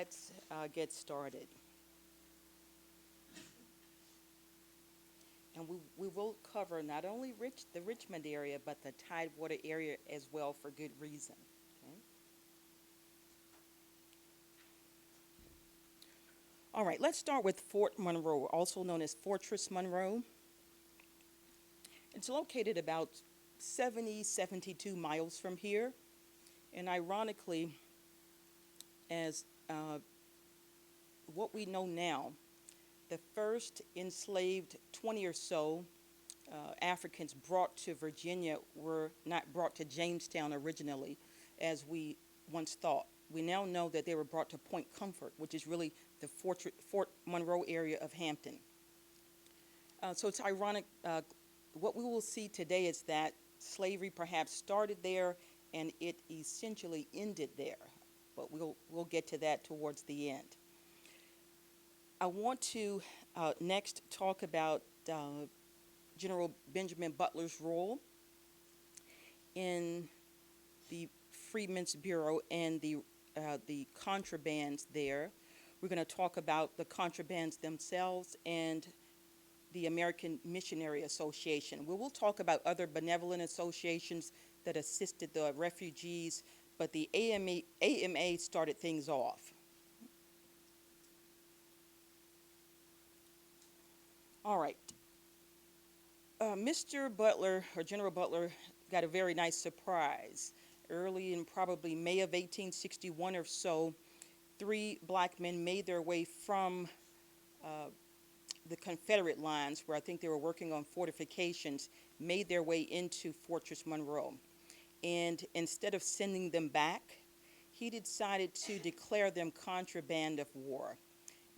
Let's get started. And we will cover not only the Richmond area, but the Tidewater area as well for good reason. Okay? All right, let's start with Fort Monroe, also known as Fortress Monroe. It's located about 72 miles from here. And ironically, as what we know now, the first enslaved 20 or so Africans brought to Virginia were not brought to Jamestown originally, as we once thought. We now know that they were brought to Point Comfort, which is really the Fort Monroe area of Hampton. So it's ironic. What we will see today is that slavery perhaps started there and it essentially ended there. But we'll get to that towards the end. I want to next talk about General Benjamin Butler's role in the Freedmen's Bureau and the contrabands there. We're going to talk about the contrabands themselves and the American Missionary Association. We will talk about other benevolent associations that assisted the refugees, but the AMA started things off. All right. Mr. Butler, or General Butler, got a very nice surprise. Early in probably May of 1861 or so, three black men made their way from the Confederate lines, where I think they were working on fortifications, made their way into Fortress Monroe. And instead of sending them back, he decided to declare them contraband of war.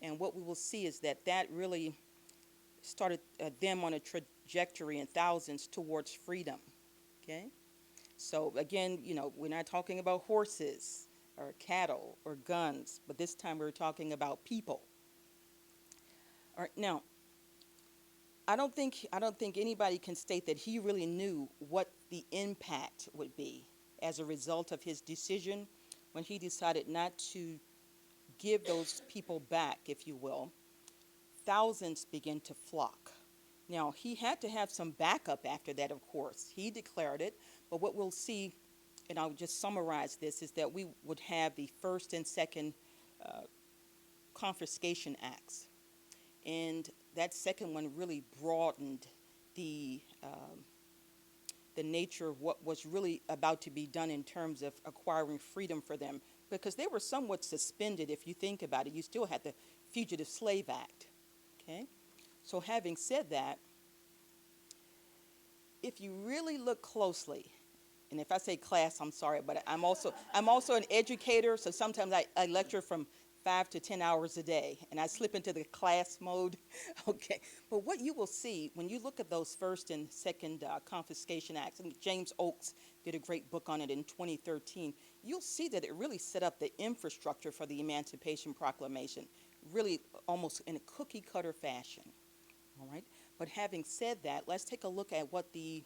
And what we will see is that really started them on a trajectory in thousands towards freedom. Okay? So again, we're not talking about horses or cattle or guns, but this time we're talking about people. All right, now, I don't think anybody can state that he really knew what the impact would be as a result of his decision when he decided not to give those people back, if you will. Thousands began to flock. Now, he had to have some backup after that, of course. He declared it, but what we'll see, and I'll just summarize this, is that we would have the first and second confiscation acts. And that second one really broadened the nature of what was really about to be done in terms of acquiring freedom for them, because they were somewhat suspended. If you think about it, you still had the Fugitive Slave Act. Okay, so having said that, if you really look closely, and if I say class, I'm sorry, but I'm also an educator, so sometimes I lecture from 5 to 10 hours a day, and I slip into the class mode. Okay, but what you will see when you look at those first and second confiscation acts, and James Oakes did a great book on it in 2013, you'll see that it really set up the infrastructure for the Emancipation Proclamation, really almost in a cookie cutter fashion. All right, but having said that, let's take a look at what the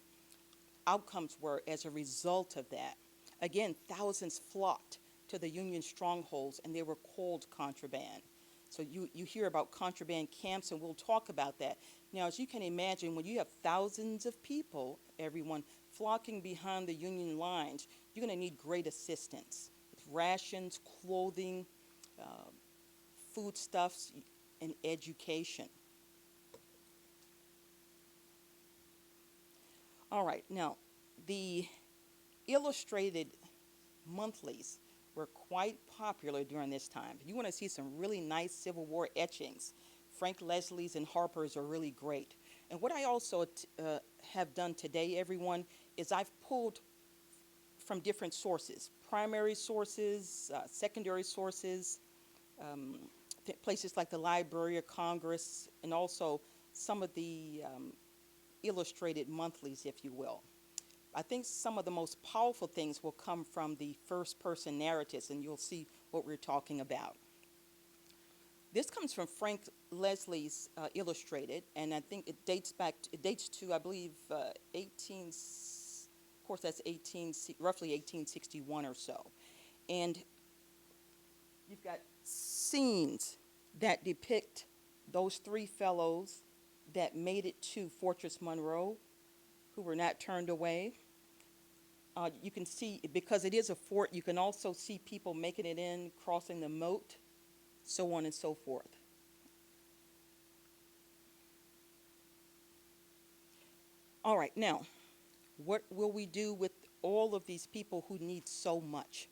outcomes were as a result of that. Again, thousands flocked to the Union strongholds, and they were called contraband. So you hear about contraband camps, and we'll talk about that. Now, as you can imagine, when you have thousands of people, everyone flocking behind the Union lines, you're going to need great assistance with rations, clothing, foodstuffs, and education. All right, now, the illustrated monthlies were quite popular during this time. If you want to see some really nice Civil War etchings, Frank Leslie's and Harper's are really great. And what I also have done today, everyone, is I've pulled from different sources, primary sources, secondary sources, places like the Library of Congress, and also some of the illustrated monthlies, if you will. I think some of the most powerful things will come from the first person narratives, and you'll see what we're talking about. This comes from Frank Leslie's Illustrated, and I think it dates to, I believe, of course, that's roughly 1861 or so. And You've got scenes that depict those three fellows that made it to Fortress Monroe, who were not turned away. You can see, because it is a fort, you can also see people making it in, crossing the moat, so on and so forth. All right, now, what will we do with all of these people who need so much?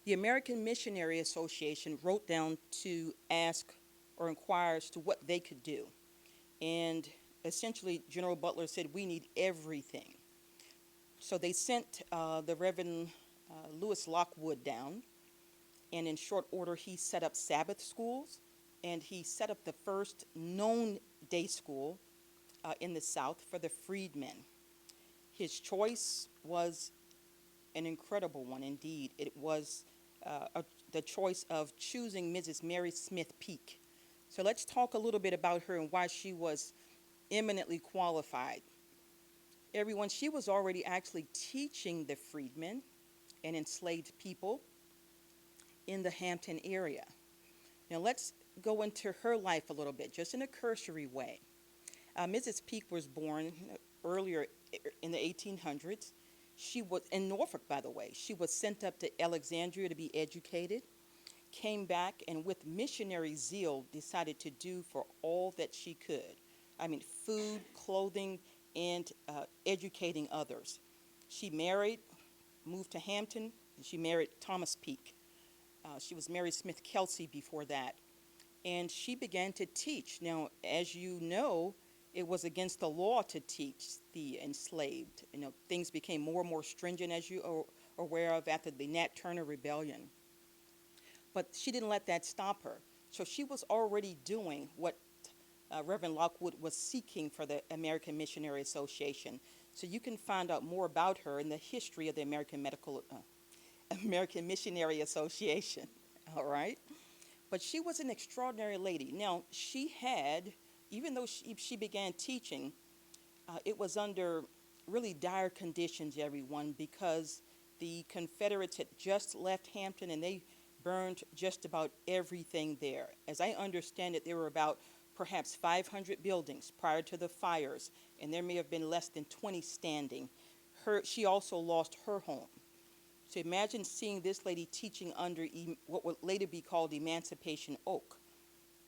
The American Missionary Association wrote down to ask or inquire as to what they could do. And essentially, General Butler said, we need everything. So they sent the Reverend Lewis Lockwood down, and in short order, he set up Sabbath schools, and he set up the first known day school in the South for the freedmen. His choice was an incredible one indeed. It was the choice of choosing Mrs. Mary Smith Peake. So let's talk a little bit about her and why she was eminently qualified. Everyone, she was already actually teaching the freedmen and enslaved people in the Hampton area. Now let's go into her life a little bit, just in a cursory way. Mrs. Peake was born earlier in the 1800s. She was in Norfolk, by the way. She was sent up to Alexandria to be educated, came back, and with missionary zeal decided to do for all that she could. I mean, food, clothing, and educating others. She married, moved to Hampton, and she married Thomas Peake. She was Mary Smith Kelsey before that. And she began to teach. Now, as you know, it was against the law to teach the enslaved. You know, things became more and more stringent, as you are aware of, after the Nat Turner Rebellion. But she didn't let that stop her. So she was already doing what Reverend Lockwood was seeking for the American Missionary Association. So you can find out more about her in the history of the American Missionary Association. All right? But she was an extraordinary lady. Now, she had, even though she began teaching, it was under really dire conditions, everyone, because the Confederates had just left Hampton and they burned just about everything there. As I understand it, there were about perhaps 500 buildings prior to the fires, and there may have been less than 20 standing. She also lost her home. So imagine seeing this lady teaching under what would later be called Emancipation Oak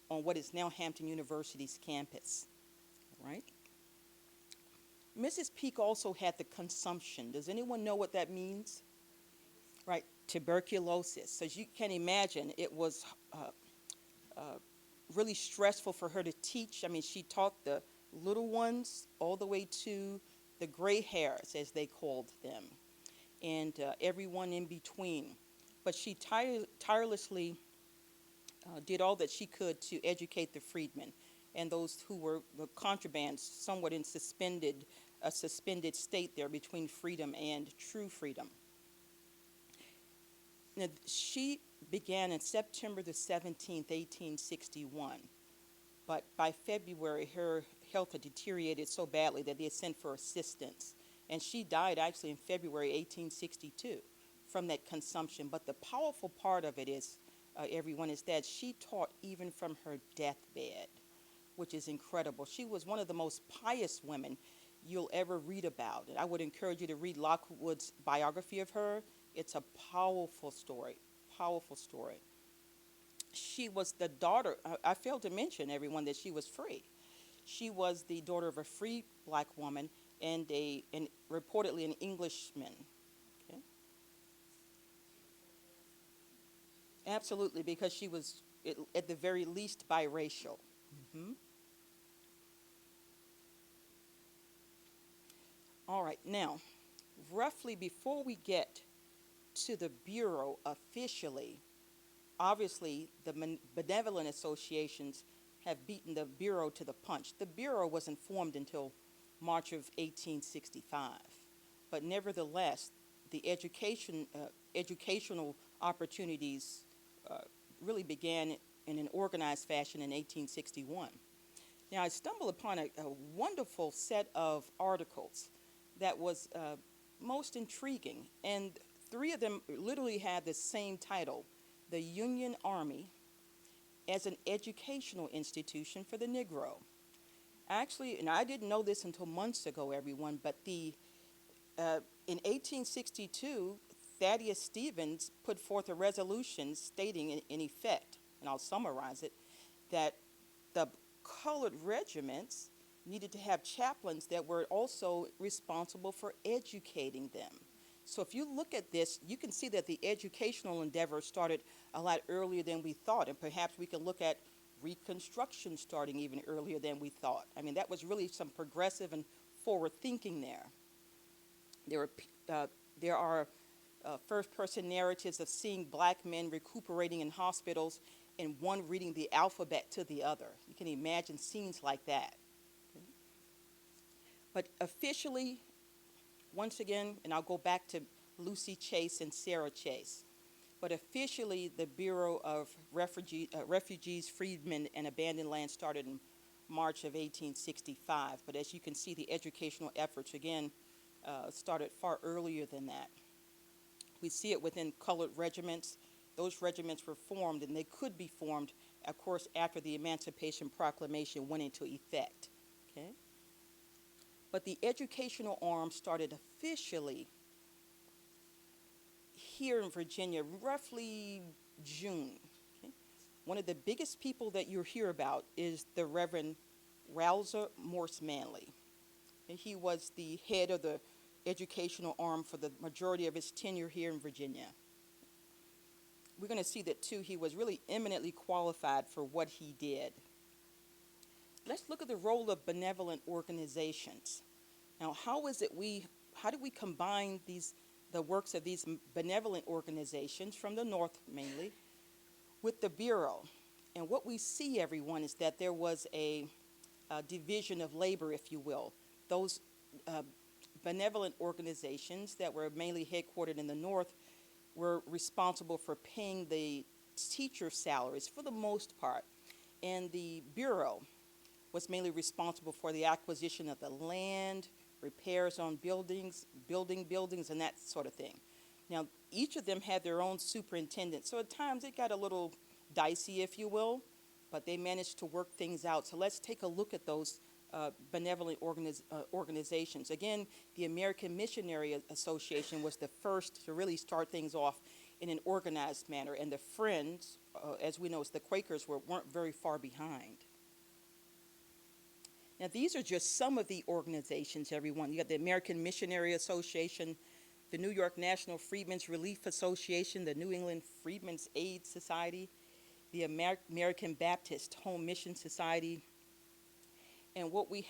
on what is now Hampton University's campus, right? Mrs. Peake also had the consumption. Does anyone know what that means? Right, tuberculosis. So as you can imagine, it was really stressful for her to teach. I mean, she taught the little ones all the way to the gray hairs, as they called them, and everyone in between. But she tirelessly did all that she could to educate the freedmen and those who were the contrabands, somewhat in a suspended state there between freedom and true freedom. Now, she began in September the 17th, 1861, but by February, her health had deteriorated so badly that they had sent for assistance, and she died actually in February 1862 from that consumption. But the powerful part of it is, everyone, is that she taught even from her deathbed, which is incredible. She was one of the most pious women you'll ever read about. And I would encourage you to read Lockwood's biography of her. It's a powerful story, powerful story. She was the daughter, I failed to mention, everyone, that she was free. She was the daughter of a free black woman and reportedly an Englishman. Okay? Absolutely, because she was at the very least biracial. Mm-hmm. All right, now, roughly before we get to the Bureau officially, obviously the benevolent associations have beaten the Bureau to the punch. The Bureau wasn't formed until March of 1865, but nevertheless, the educational opportunities really began in an organized fashion in 1861. Now, I stumbled upon a wonderful set of articles that was most intriguing, and three of them literally had the same title. the Union Army as an educational institution for the Negro. Actually, and I didn't know this until months ago, everyone, but in 1862, Thaddeus Stevens put forth a resolution stating in effect, and I'll summarize it, that the colored regiments needed to have chaplains that were also responsible for educating them. So if you look at this, you can see that the educational endeavor started a lot earlier than we thought, and perhaps we can look at Reconstruction starting even earlier than we thought. I mean, that was really some progressive and forward thinking there. There are first-person narratives of seeing black men recuperating in hospitals and one reading the alphabet to the other. You can imagine scenes like that. But officially, once again, and I'll go back to Lucy Chase and Sarah Chase, but officially the Bureau of Refugees, Freedmen, and Abandoned Land started in March of 1865. But as you can see, the educational efforts, again, started far earlier than that. We see it within colored regiments. Those regiments were formed, and they could be formed, of course, after the Emancipation Proclamation went into effect. Okay? But the educational arm started officially here in Virginia, roughly June. Okay? One of the biggest people that you'll hear about is the Reverend Rouser Morse Manley. And he was the head of the educational arm for the majority of his tenure here in Virginia. We're going to see that, too, he was really eminently qualified for what he did. Let's look at the role of benevolent organizations. Now, how do we combine the works of these benevolent organizations from the North mainly with the Bureau? And what we see, everyone, is that there was a division of labor, if you will. Those benevolent organizations that were mainly headquartered in the North were responsible for paying the teacher salaries for the most part. And the Bureau was mainly responsible for the acquisition of the land, repairs on buildings, and that sort of thing. Now, each of them had their own superintendent, so at times it got a little dicey, if you will, but they managed to work things out. So let's take a look at those benevolent organizations. Again, the American Missionary Association was the first to really start things off in an organized manner, and the Friends, as we know, as the Quakers, weren't very far behind. Now, these are just some of the organizations, everyone. You got the American Missionary Association, the New York National Freedmen's Relief Association, the New England Freedmen's Aid Society, the American Baptist Home Mission Society. And what we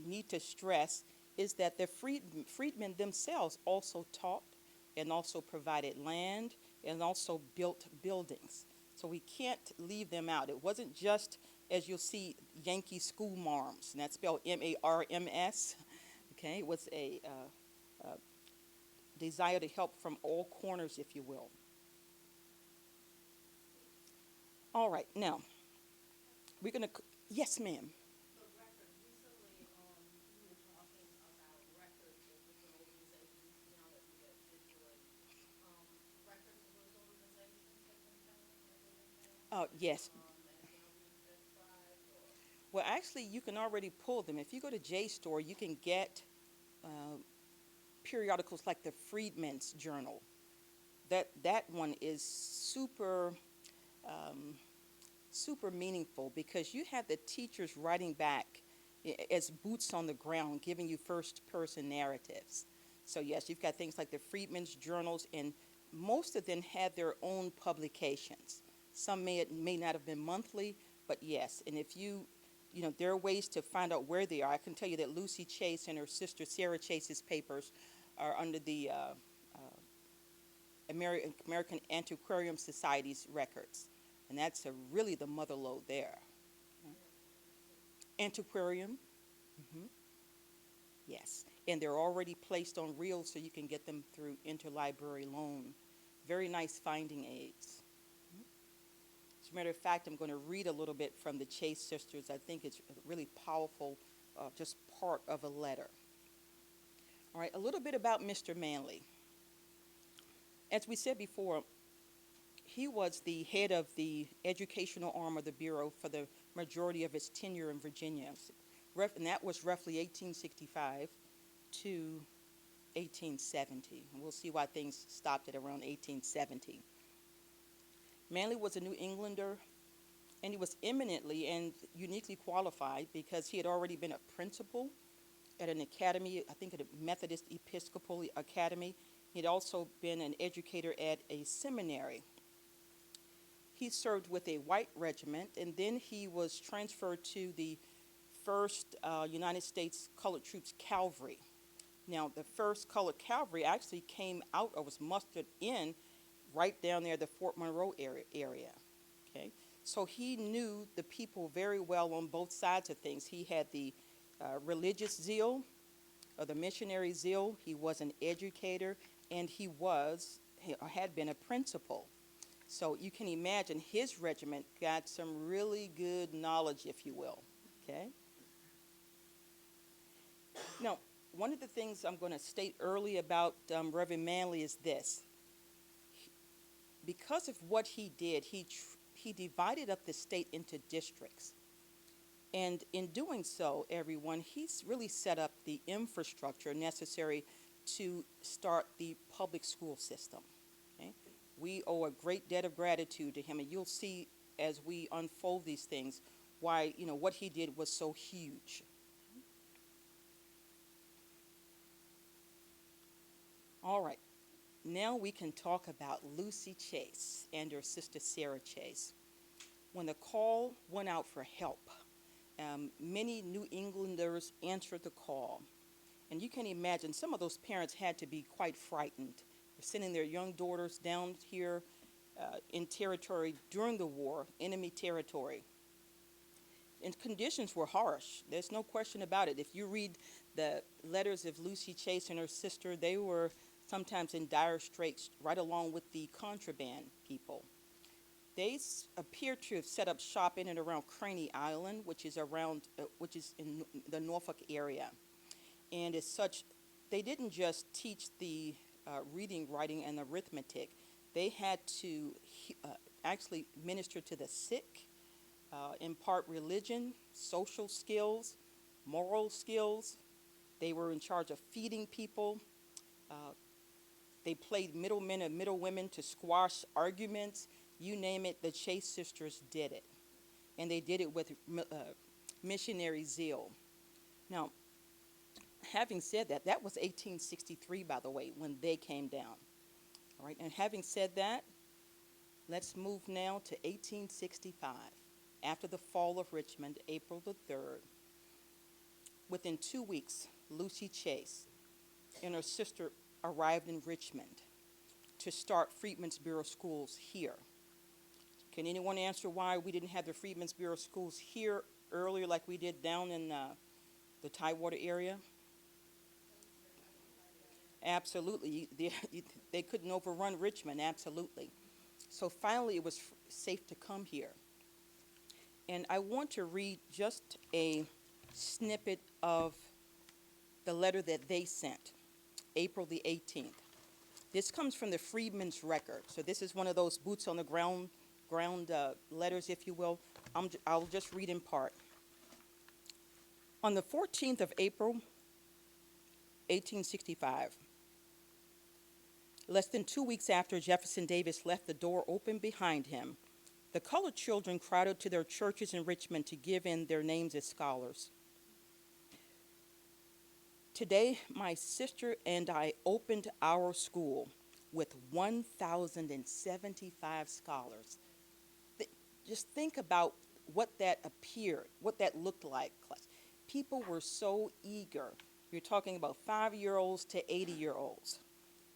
need to stress is that the freedmen themselves also taught and also provided land and also built buildings. So we can't leave them out. It wasn't just, as you'll see, Yankee school marms, and that's spelled M-A-R-M-S. Okay, it was a desire to help from all corners, if you will. All right, now, we're going to, yes, ma'am. Yes. Well, actually, you can already pull them. If you go to JSTOR, you can get periodicals like the Freedmen's Journal. That one is super meaningful because you have the teachers writing back as boots on the ground, giving you first-person narratives. So yes, you've got things like the Freedmen's Journals, and most of them had their own publications. Some may not have been monthly, but yes. And if there are ways to find out where they are. I can tell you that Lucy Chase and her sister Sarah Chase's papers are under the American Antiquarian Society's records. And that's really the mother lode there. Antiquarium. Mm-hmm. Yes. And they're already placed on reels so you can get them through interlibrary loan. Very nice finding aids. As a matter of fact, I'm going to read a little bit from the Chase sisters. I think it's a really powerful, just part of a letter. All right, a little bit about Mr. Manley. As we said before, he was the head of the educational arm of the Bureau for the majority of his tenure in Virginia. And that was roughly 1865 to 1870. And we'll see why things stopped at around 1870. Manley was a New Englander, and he was eminently and uniquely qualified because he had already been a principal at an academy, I think at a Methodist Episcopal Academy. He'd also been an educator at a seminary. He served with a white regiment, and then he was transferred to the 1st United States Colored Troops Cavalry. Now, the 1st Colored Cavalry actually came out or was mustered in right down there, the Fort Monroe area. Okay, so he knew the people very well on both sides of things. He had the religious zeal, or the missionary zeal. He was an educator, and he had been a principal. So you can imagine his regiment got some really good knowledge, if you will. Okay. Now, one of the things I'm going to state early about Reverend Manley is this. Because of what he did, he divided up the state into districts. And in doing so, everyone, he's really set up the infrastructure necessary to start the public school system. Okay? We owe a great debt of gratitude to him, and you'll see as we unfold these things why, what he did was so huge. All right, now we can talk about Lucy Chase and her sister Sarah Chase. When the call went out for help, many New Englanders answered the call. And you can imagine some of those parents had to be quite frightened. They're sending their young daughters down here in territory during the war, enemy territory. And conditions were harsh. There's no question about it. If you read the letters of Lucy Chase and her sister, they were sometimes in dire straits right along with the contraband people. They appear to have set up shop in and around Craney Island, which is in the Norfolk area. And as such, they didn't just teach the reading, writing, and arithmetic. They had to actually minister to the sick, impart religion, social skills, moral skills. They were in charge of feeding people. They played middlemen and middlewomen to squash arguments. You name it, the Chase sisters did it. And they did it with missionary zeal. Now, having said that, that was 1863, by the way, when they came down. All right, and having said that, let's move now to 1865, after the fall of Richmond, April the 3rd. Within 2 weeks, Lucy Chase and her sister arrived in Richmond to start Freedmen's Bureau schools here. Can anyone answer why we didn't have the Freedmen's Bureau schools here earlier like we did down in the Tidewater area? Absolutely. They couldn't overrun Richmond, absolutely. So finally it was safe to come here. And I want to read just a snippet of the letter that they sent, April the 18th. This comes from the Freedmen's record. So this is one of those boots on the ground letters, if you will. I'll just read in part. On the 14th of April, 1865, less than 2 weeks after Jefferson Davis left the door open behind him, the colored children crowded to their churches in Richmond to give in their names as scholars. Today, my sister and I opened our school with 1,075 scholars. Just think about what that looked like. People were so eager. You're talking about 5-year-olds to 80-year-olds.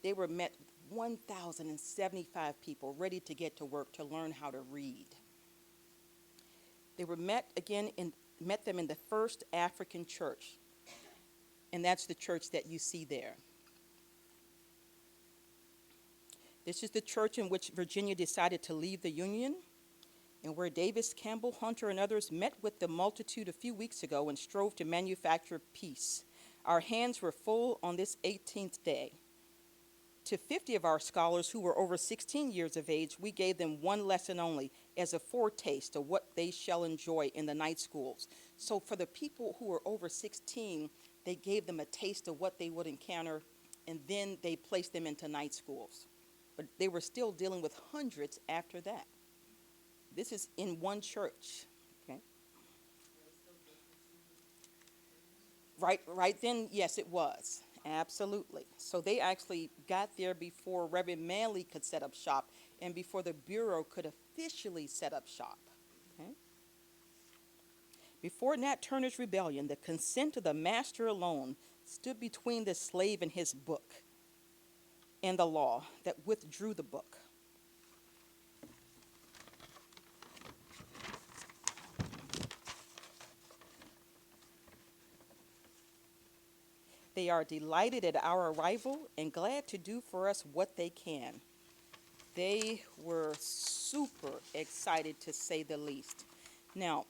They were met 1,075 people ready to get to work to learn how to read. They were met them in the First African Church, and that's the church that you see there. This is the church in which Virginia decided to leave the Union, and where Davis, Campbell, Hunter, and others met with the multitude a few weeks ago and strove to manufacture peace. Our hands were full on this 18th day. To 50 of our scholars who were over 16 years of age, we gave them one lesson only as a foretaste of what they shall enjoy in the night schools. So for the people who were over 16, they gave them a taste of what they would encounter, and then they placed them into night schools. But they were still dealing with hundreds after that. This is in one church. Okay. Right then, yes, it was. Absolutely. So they actually got there before Reverend Manley could set up shop and before the Bureau could officially set up shop. Okay? Before Nat Turner's rebellion, the consent of the master alone stood between the slave and his book and the law that withdrew the book. They are delighted at our arrival and glad to do for us what they can. They were super excited, to say the least. Now,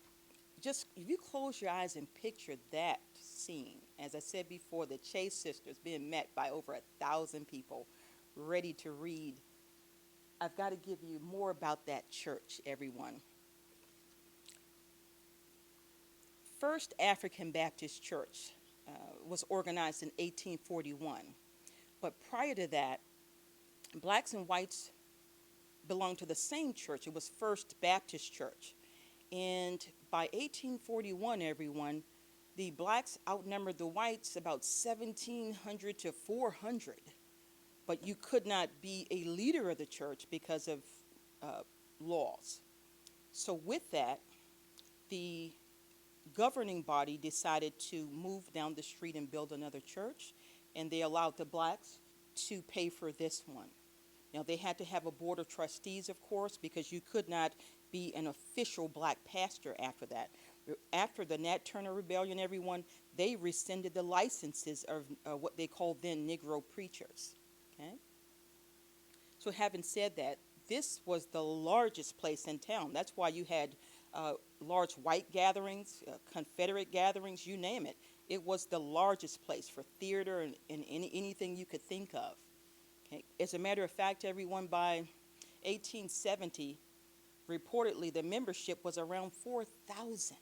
just if you close your eyes and picture that scene, as I said before, the Chase sisters being met by over 1,000 people ready to read. I've got to give you more about that church, everyone. First African Baptist Church was organized in 1841. But prior to that, blacks and whites belonged to the same church. It was First Baptist Church. And by 1841, everyone, the blacks outnumbered the whites about 1,700 to 400. But you could not be a leader of the church because of laws. So with that, the governing body decided to move down the street and build another church, and they allowed the blacks to pay for this one. Now, they had to have a board of trustees, of course, because you could not be an official black pastor after that. After the Nat Turner Rebellion, everyone, they rescinded the licenses of what they called then Negro preachers. Okay? So having said that, this was the largest place in town. That's why you had large white gatherings, Confederate gatherings, you name it. It was the largest place for theater and anything you could think of. Okay. As a matter of fact, everyone, by 1870, reportedly the membership was around 4,000.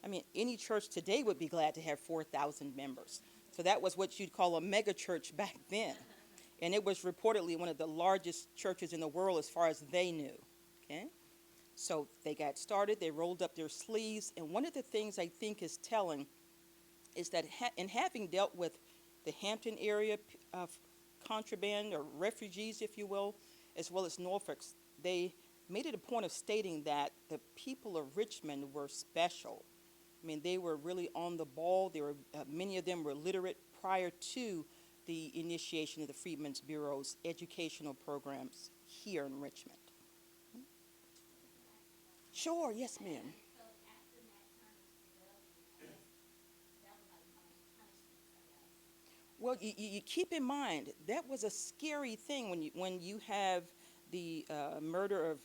I mean, any church today would be glad to have 4,000 members. So that was what you'd call a mega church back then. And it was reportedly one of the largest churches in the world as far as they knew. Okay? So they got started, they rolled up their sleeves, and one of the things I think is telling is that in having dealt with the Hampton area contraband or refugees, if you will, as well as Norfolk, they made it a point of stating that the people of Richmond were special. I mean, they were really on the ball. They were many of them were literate prior to the initiation of the Freedmen's Bureau's educational programs here in Richmond. Sure, yes, ma'am. Well, you keep in mind that was a scary thing when you have the murder of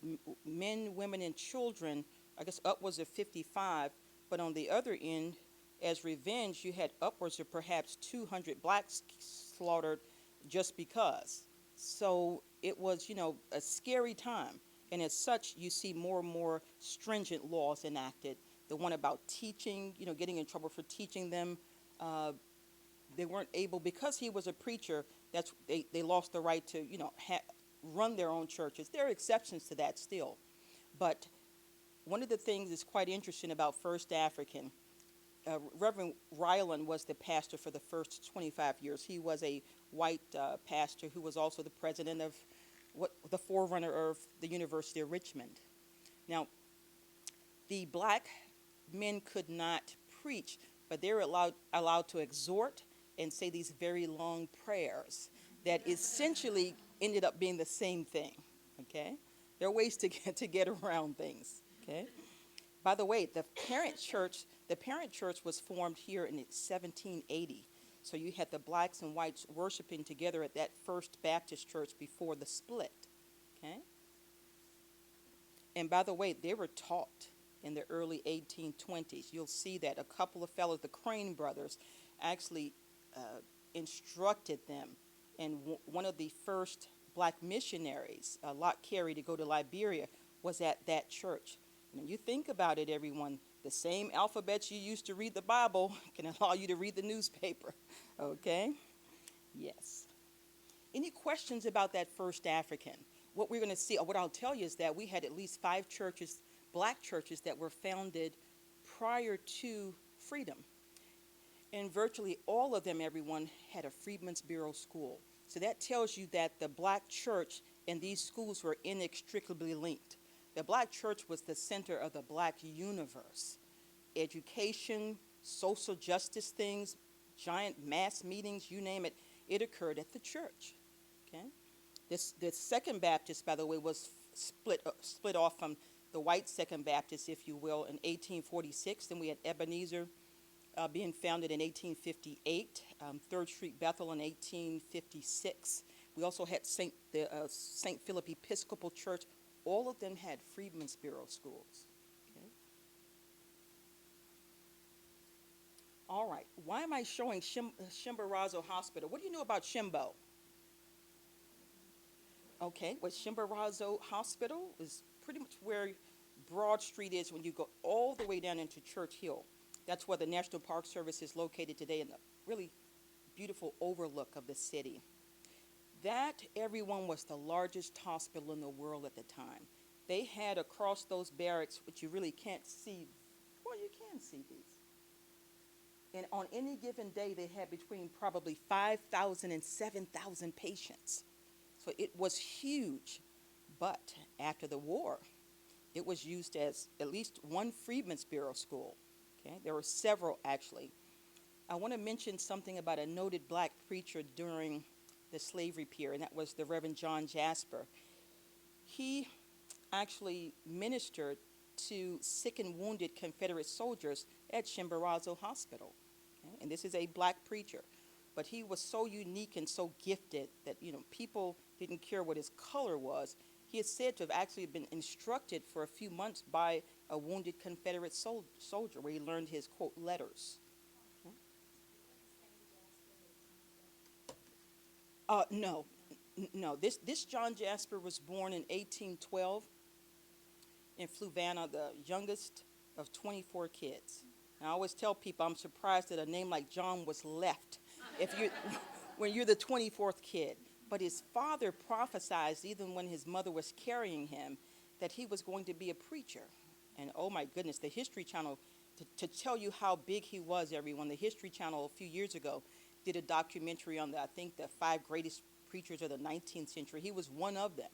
men, women, and children. I guess upwards of 55, but on the other end, as revenge, you had upwards of perhaps 200 blacks slaughtered just because. So it was, a scary time. And as such, you see more and more stringent laws enacted. The one about teaching, getting in trouble for teaching them. They weren't able, because he was a preacher, they lost the right to, run their own churches. There are exceptions to that still. But one of the things that's quite interesting about First African, Reverend Ryland was the pastor for the first 25 years. He was a white pastor who was also the president of the forerunner of the University of Richmond. Now, the black men could not preach, but they were allowed to exhort and say these very long prayers that essentially ended up being the same thing. Okay, there are ways to get around things. Okay. By the way, the parent church was formed here in 1780. So you had the blacks and whites worshiping together at that First Baptist Church before the split. Okay? And by the way, they were taught in the early 1820s. You'll see that a couple of fellows, the Crane brothers, actually instructed them And one of the first black missionaries, Lot Carey, to go to Liberia was at that church. And you think about it, everyone, the same alphabet you used to read the Bible can allow you to read the newspaper, okay? Yes. Any questions about that first African? What we're going to see, or what I'll tell you, is that we had at least 5 churches, black churches, that were founded prior to freedom. And virtually all of them, everyone, had a Freedmen's Bureau school. So that tells you that the black church and these schools were inextricably linked. The black church was the center of the black universe. Education, social justice things, giant mass meetings, you name it, it occurred at the church. Okay? This Second Baptist, by the way, was split off from the white Second Baptist, if you will, in 1846. Then we had Ebenezer being founded in 1858, 3rd Street Bethel in 1856. We also had St. Philip Episcopal Church. All of them had Freedmen's Bureau schools. Okay? All right, why am I showing Chimborazo Hospital? What do you know about Chimbo? Okay, well, Chimborazo Hospital is pretty much where Broad Street is when you go all the way down into Church Hill. That's where the National Park Service is located today, in the really beautiful overlook of the city. That, everyone, was the largest hospital in the world at the time. They had across those barracks, which you really can't see, well, you can see these. And on any given day, they had between probably 5,000 and 7,000 patients. So it was huge. But after the war, it was used as at least one Freedmen's Bureau school. Okay? There were several, actually. I want to mention something about a noted black preacher during the slavery period, and that was the Reverend John Jasper. He actually ministered to sick and wounded Confederate soldiers at Chimborazo Hospital. Okay? And this is a black preacher. But he was so unique and so gifted that, people didn't care what his color was. He is said to have actually been instructed for a few months by a wounded Confederate soldier, where he learned his, quote, letters. No. This John Jasper was born in 1812 in Fluvanna, the youngest of 24 kids. And I always tell people I'm surprised that a name like John was left when you're the 24th kid. But his father prophesied, even when his mother was carrying him, that he was going to be a preacher. And oh my goodness, the History Channel, to tell you how big he was, everyone, the History Channel a few years ago did a documentary on I think the 5 greatest preachers of the 19th century. He was one of them,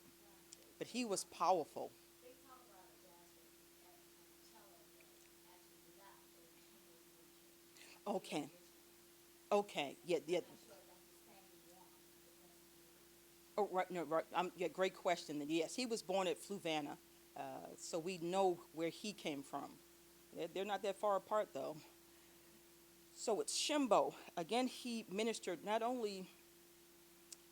but he was powerful. Okay, yeah. Oh, right, no, right. Yeah, great question. Yes, he was born at Fluvanna, so we know where he came from. They're not that far apart, though. So it's Chimbo. Again, he ministered not only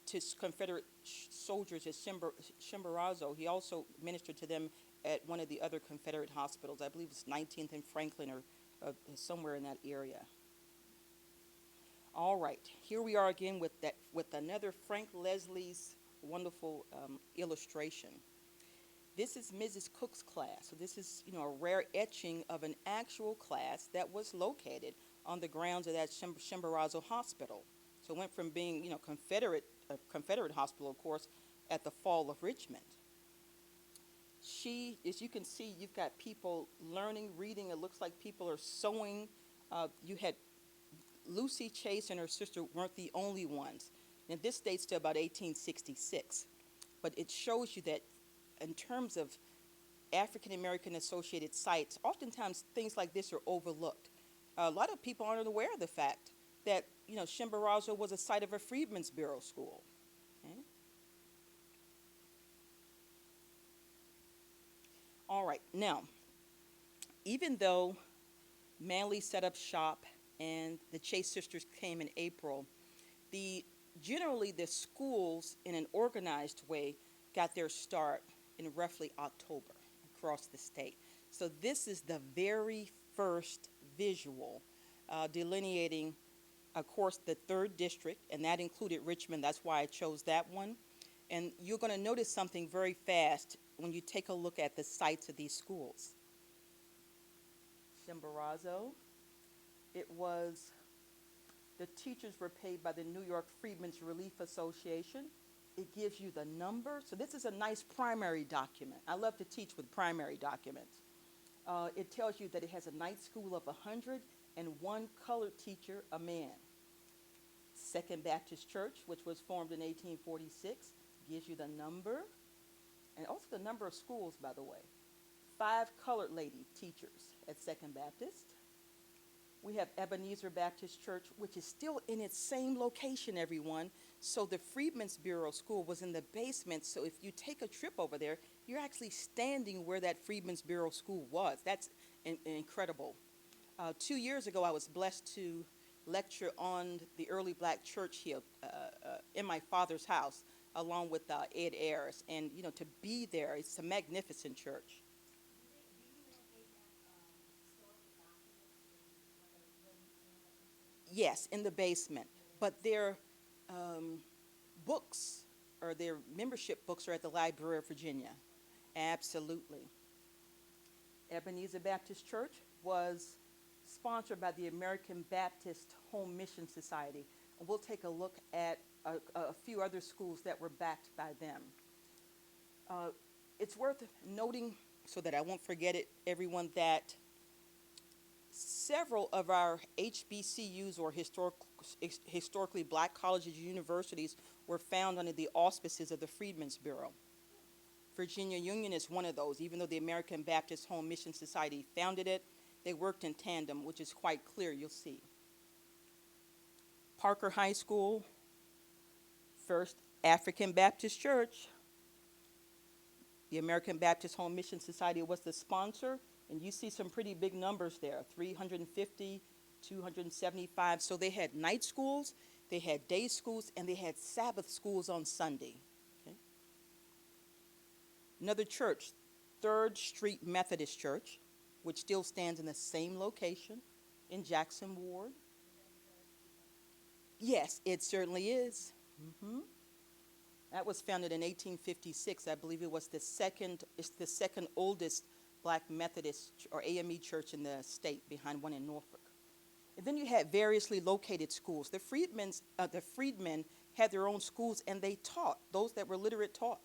to Confederate soldiers at Chimborazo, he also ministered to them at one of the other Confederate hospitals. I believe it's 19th and Franklin, or somewhere in that area. All right, here we are again with another Frank Leslie's wonderful illustration. This is Mrs. Cook's class. So this is, a rare etching of an actual class that was located on the grounds of that Chimborazo Hospital. So it went from being, a Confederate hospital, of course, at the fall of Richmond. As you can see, you've got people learning, reading. It looks like people are sewing. You had Lucy Chase and her sister weren't the only ones. Now, this dates to about 1866. But it shows you that in terms of African American associated sites, oftentimes things like this are overlooked. A lot of people aren't aware of the fact that, Chimborazo was a site of a Freedmen's Bureau school. Okay? All right, now, even though Manley set up shop and the Chase sisters came in April, generally the schools in an organized way got their start in roughly October across the state. So this is the very first visual delineating of course, the 3rd District, and that included Richmond. That's why I chose that one. And you're going to notice something very fast when you take a look at the sites of these schools. Chimborazo, it was, the teachers were paid by the New York Freedmen's Relief Association. It gives you the number. So this is a nice primary document. I love to teach with primary documents. It tells you that it has a night school of 100 and 1 colored teacher, a man. Second Baptist Church, which was formed in 1846, gives you the number, and also the number of schools, by the way. 5 colored lady teachers at Second Baptist. We have Ebenezer Baptist Church, which is still in its same location, everyone. So the Freedmen's Bureau School was in the basement, so if you take a trip over there, you're actually standing where that Freedmen's Bureau School was. That's incredible. 2 years ago, I was blessed to lecture on the early black church here in my father's house, along with Ed Ayers. And, you know, to be there, it's a magnificent church. Yes, in the basement. But their books, or their membership books, are at the Library of Virginia. Absolutely. Ebenezer Baptist Church was sponsored by the American Baptist Home Mission Society. And we'll take a look at a few other schools that were backed by them. It's worth noting, so that I won't forget it, everyone, that several of our HBCUs, or historically black colleges and universities, were found under the auspices of the Freedmen's Bureau. Virginia Union is one of those. Even though the American Baptist Home Mission Society founded it, they worked in tandem, which is quite clear, you'll see. Parker High School, First African Baptist Church. The American Baptist Home Mission Society was the sponsor, and you see some pretty big numbers there, 350, 275. So they had night schools, they had day schools, and they had Sabbath schools on Sunday. Okay. Another church, 3rd Street Methodist Church, which still stands in the same location in Jackson Ward. Yes, it certainly is. That was founded in 1856. I believe it was it's the second oldest black Methodist or AME church in the state, behind one in Norfolk. And then you had variously located schools. The Freedmen had their own schools, and they taught. Those that were literate taught.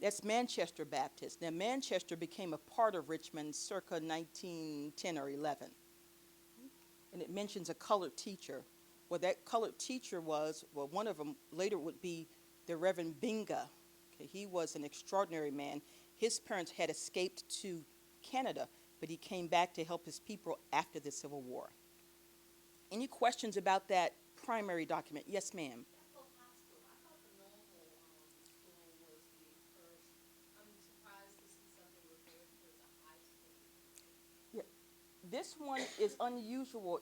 That's Manchester Baptist. Now, Manchester became a part of Richmond circa 1910 or 11. And it mentions a colored teacher. Well, that colored teacher was, well, one of them later would be the Reverend Binga. Okay, he was an extraordinary man. His parents had escaped to Canada, but he came back to help his people after the Civil War. Any questions about that primary document? Yes, ma'am. This one is unusual.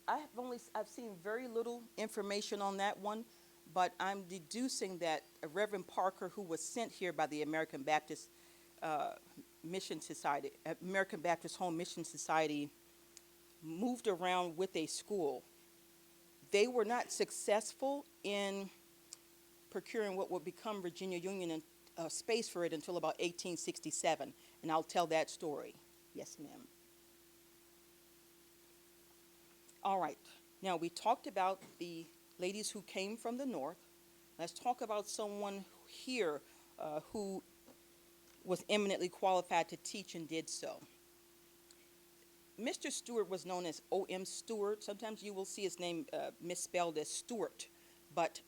I've seen very little information on that one, but I'm deducing that Reverend Parker, who was sent here by the American Baptist Mission Society, American Baptist Home Mission Society, moved around with a school. They were not successful in procuring what would become Virginia Union and space for it until about 1867, and I'll tell that story. Yes, ma'am. All right, now we talked about the ladies who came from the north. Let's talk about someone here who was eminently qualified to teach and did so. Mr. Stewart was known as O.M. Stewart. Sometimes you will see his name misspelled as Stewart, but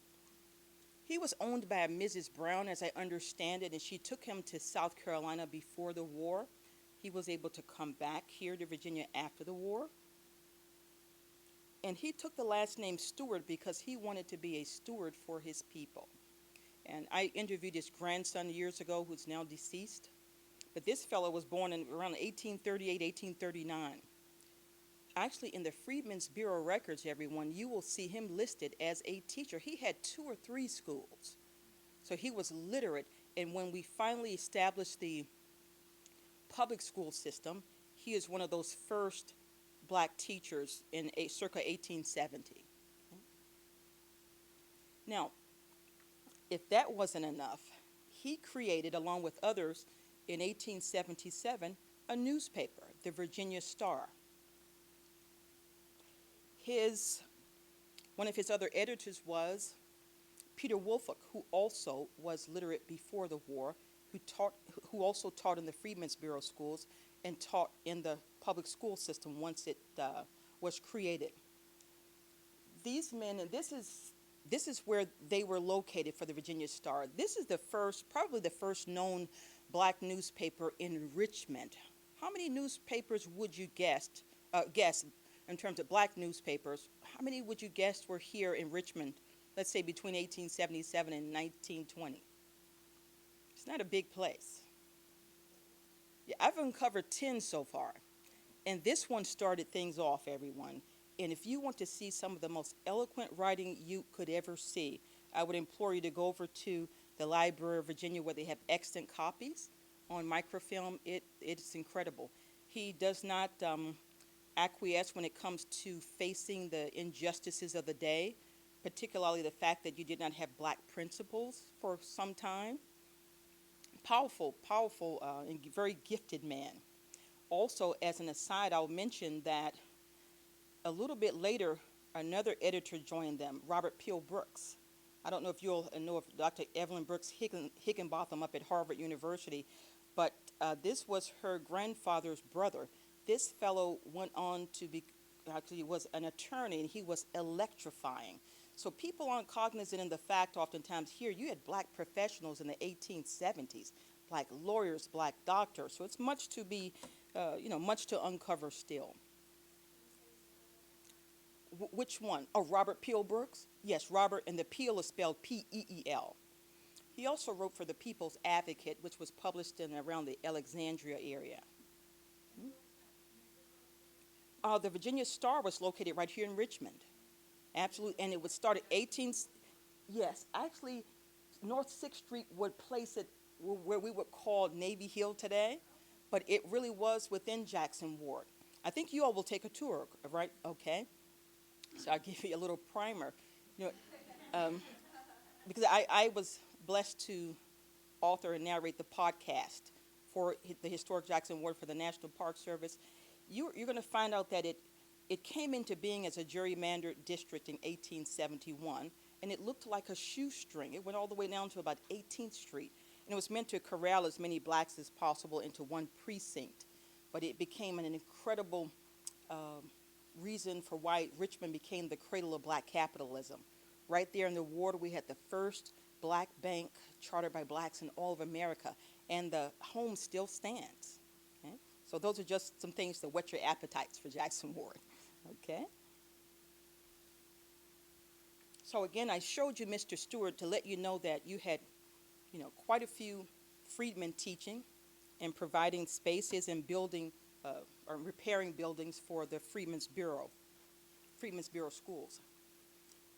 he was owned by Mrs. Brown, as I understand it, and she took him to South Carolina before the war. He was able to come back here to Virginia after the war. And he took the last name Stewart because he wanted to be a steward for his people. And I interviewed his grandson years ago, who's now deceased. But this fellow was born in around 1838, 1839. Actually, in the Freedmen's Bureau records, everyone, you will see him listed as a teacher. He had 2 or 3 schools. So he was literate. And when we finally established the public school system, he is one of those first black teachers in circa 1870. Now, if that wasn't enough, he created, along with others, in 1877, a newspaper, the Virginia Star. One of his other editors was Peter Woolfolk, who also was literate before the war, who also taught in the Freedmen's Bureau schools and taught in the public school system once it was created. These men, and this is where they were located for the Virginia Star. This is probably the first known black newspaper in Richmond. How many newspapers would you guess in terms of black newspapers? How many would you guess were here in Richmond, let's say between 1877 and 1920? It's not a big place. Yeah, I've uncovered 10 so far. And this one started things off, everyone. And if you want to see some of the most eloquent writing you could ever see, I would implore you to go over to the Library of Virginia, where they have extant copies on microfilm. It's incredible. He does not acquiesce when it comes to facing the injustices of the day, particularly the fact that you did not have black principals for some time. Powerful, and very gifted man. Also, as an aside, I'll mention that a little bit later, another editor joined them, Robert Peel Brooks. I don't know if you'll know of Dr. Evelyn Brooks Higginbotham up at Harvard University, but this was her grandfather's brother. This fellow went on to actually was an attorney, and he was electrifying. So people aren't cognizant in the fact oftentimes here you had black professionals in the 1870s, black lawyers, black doctors. So it's much to be, much to uncover still. Which one? Oh, Robert Peel Brooks? Yes, Robert, and the Peel is spelled P-E-E-L. He also wrote for the People's Advocate, which was published in around the Alexandria area. The Virginia Star was located right here in Richmond. Absolutely, and it was started yes, actually, North 6th Street would place it where we would call Navy Hill today, but it really was within Jackson Ward. I think you all will take a tour, right? Okay. So I'll give you a little primer. Because I was blessed to author and narrate the podcast for the Historic Jackson Ward for the National Park Service. You're going to find out that it came into being as a gerrymandered district in 1871, and it looked like a shoestring. It went all the way down to about 18th Street, and it was meant to corral as many blacks as possible into one precinct. But it became an incredible reason for why Richmond became the cradle of black capitalism. Right there in the ward, we had the first black bank chartered by blacks in all of America, and the home still stands. Okay? So those are just some things to whet your appetites for Jackson Ward. Okay? So again, I showed you Mr. Stewart to let you know that you had, quite a few freedmen teaching and providing spaces and building or repairing buildings for the Freedmen's Bureau schools.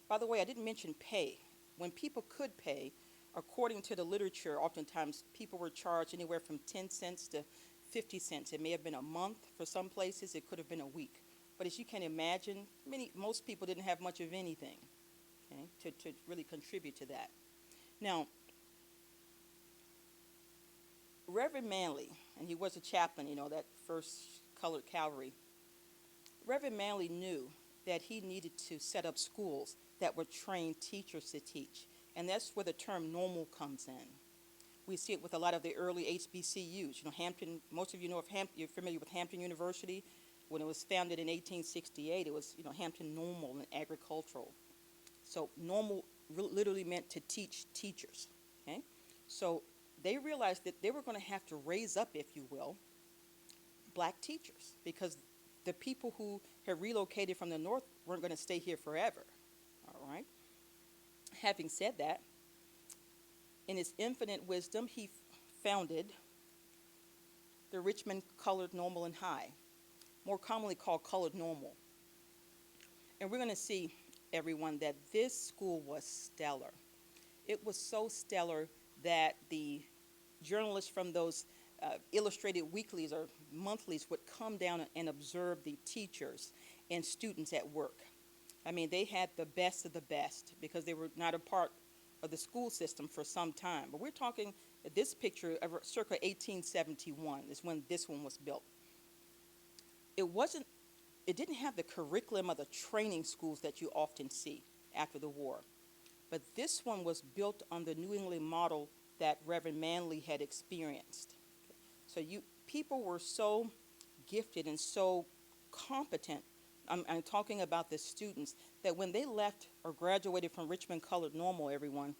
By the way, I didn't mention pay. When people could pay, according to the literature, oftentimes people were charged anywhere from 10 cents to 50 cents. It may have been a month for some places. It could have been a week. But as you can imagine, most people didn't have much of anything, okay, to really contribute to that. Now, Reverend Manley, and he was a chaplain, that first colored cavalry. Reverend Manley knew that he needed to set up schools that would train teachers to teach. And that's where the term normal comes in. We see it with a lot of the early HBCUs. Hampton, most of you know of Hampton, you're familiar with Hampton University. When it was founded in 1868, it was, Hampton Normal and Agricultural. So normal literally meant to teach teachers, okay? So they realized that they were going to have to raise up, if you will, black teachers, because the people who had relocated from the north weren't going to stay here forever, all right? Having said that, in his infinite wisdom, he founded the Richmond Colored Normal and High, more commonly called Colored Normal. And we're going to see, everyone, that this school was stellar. It was so stellar that the journalists from those illustrated weeklies or monthlies would come down and observe the teachers and students at work. I mean, they had the best of the best because they were not a part of the school system for some time. But we're talking, this picture of circa 1871 is when this one was built. It wasn't, it didn't have the curriculum of the training schools that you often see after the war. But this one was built on the New England model that Reverend Manley had experienced. So people were so gifted and so competent. I'm talking about the students that when they left or graduated from Richmond Colored Normal, everyone,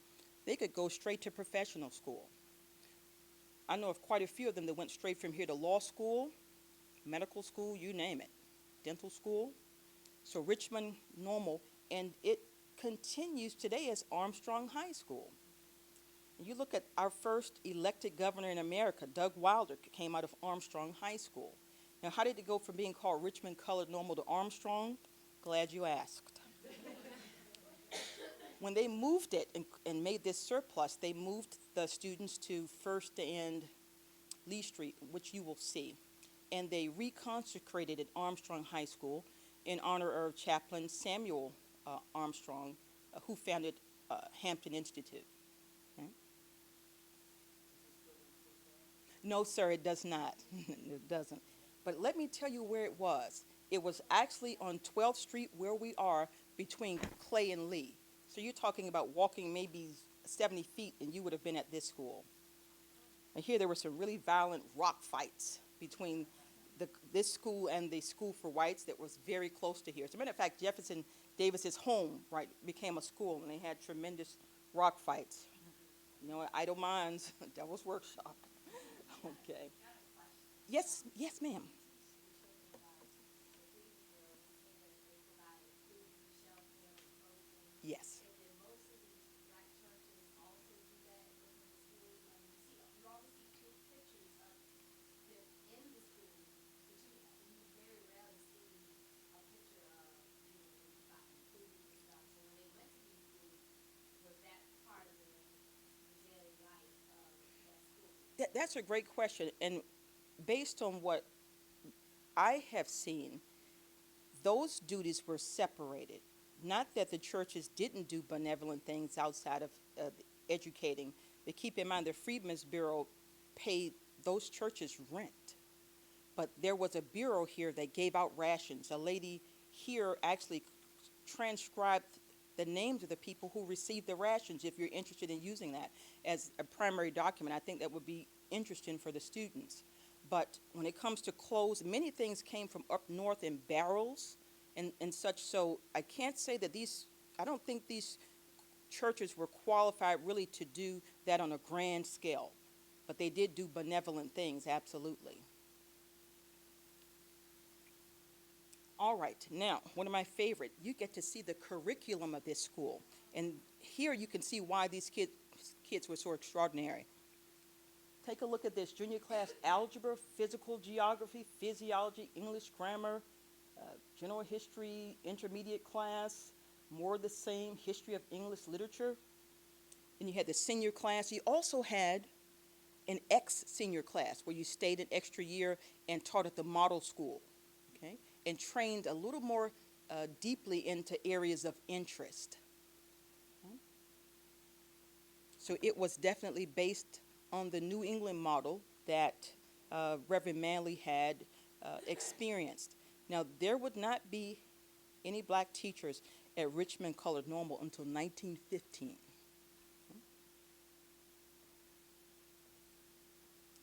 they could go straight to professional school. I know of quite a few of them that went straight from here to law school, medical school, you name it, dental school. So Richmond Normal, and it continues today as Armstrong High School. You look at our first elected governor in America, Doug Wilder, came out of Armstrong High School. Now, how did it go from being called Richmond Colored Normal to Armstrong? Glad you asked. When they moved it and made this surplus, they moved the students to First and Lee Street, which you will see. And they reconsecrated at Armstrong High School in honor of Chaplain Samuel Armstrong, who founded Hampton Institute. Okay. No, sir, it does not. It doesn't. But let me tell you where it was. It was actually on 12th Street where we are between Clay and Lee. So you're talking about walking maybe 70 feet and you would have been at this school. And here there were some really violent rock fights between this school and the school for whites that was very close to here. As a matter of fact, Jefferson Davis's home, right, became a school and they had tremendous rock fights. You know, idle minds, devil's workshop. Okay. Yes, ma'am. Yes. That's a great question. And based on what I have seen, those duties were separated. Not that the churches didn't do benevolent things outside of educating, but keep in mind the Freedmen's Bureau paid those churches rent. But there was a bureau here that gave out rations. A lady here actually transcribed the names of the people who received the rations. If you're interested in using that as a primary document, I think that would be interesting for the students. But when it comes to clothes, many things came from up north in barrels and such. So I can't say that I don't think these churches were qualified really to do that on a grand scale. But they did do benevolent things, absolutely. All right, now, one of my favorite, you get to see the curriculum of this school. And here you can see why these kids were so extraordinary. Take a look at this, junior class algebra, physical geography, physiology, English grammar, general history, intermediate class, more of the same, history of English literature. Then you had the senior class. You also had an ex-senior class where you stayed an extra year and taught at the model school, okay, and trained a little more deeply into areas of interest. Okay. So it was definitely based on the New England model that Reverend Manley had experienced. Now, there would not be any black teachers at Richmond Colored Normal until 1915.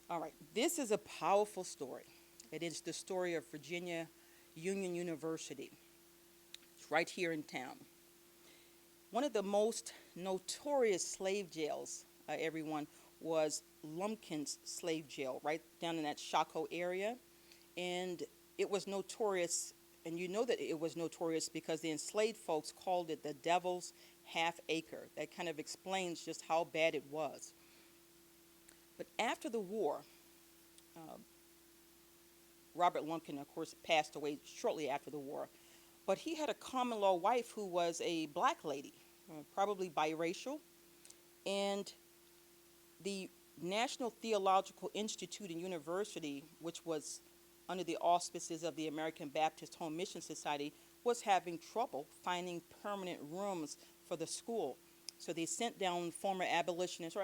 All right, this is a powerful story. It is the story of Virginia Union University. It's right here in town. One of the most notorious slave jails, everyone, was Lumpkin's slave jail, right down in that Shockoe area. And it was notorious, and you know that it was notorious because the enslaved folks called it the Devil's Half Acre. That kind of explains just how bad it was. But after the war, Robert Lumpkin, of course, passed away shortly after the war. But he had a common law wife who was a black lady, probably biracial. And the National Theological Institute and University, which was under the auspices of the American Baptist Home Mission Society, was having trouble finding permanent rooms for the school. So they sent down former abolitionist,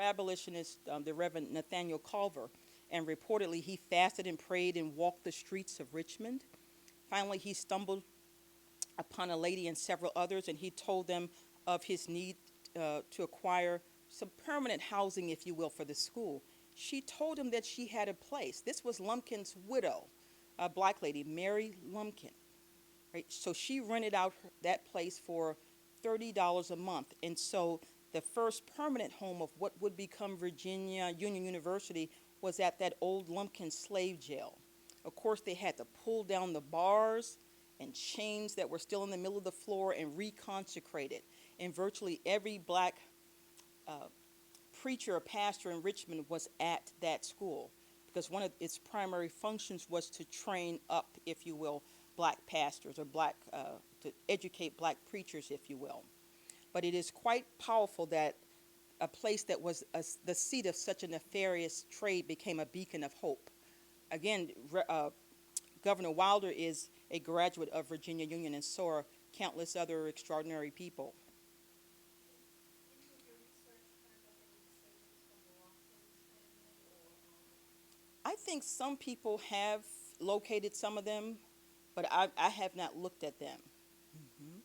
the Reverend Nathaniel Culver, and reportedly he fasted and prayed and walked the streets of Richmond. Finally, he stumbled upon a lady and several others, and he told them of his need to acquire some permanent housing, if you will, for the school. She told him that she had a place. This was Lumpkin's widow, a black lady, Mary Lumpkin. Right? So she rented out that place for $30 a month. And so the first permanent home of what would become Virginia Union University was at that old Lumpkin slave jail. Of course, they had to pull down the bars and chains that were still in the middle of the floor and reconsecrate it. And virtually every black preacher or pastor in Richmond was at that school, because one of its primary functions was to train up, if you will, black pastors, or to educate black preachers, if you will. But it is quite powerful that a place that was the seat of such a nefarious trade became a beacon of hope. Again, Governor Wilder is a graduate of Virginia Union, and so are countless other extraordinary people. I think some people have located some of them, but I have not looked at them. Mhm.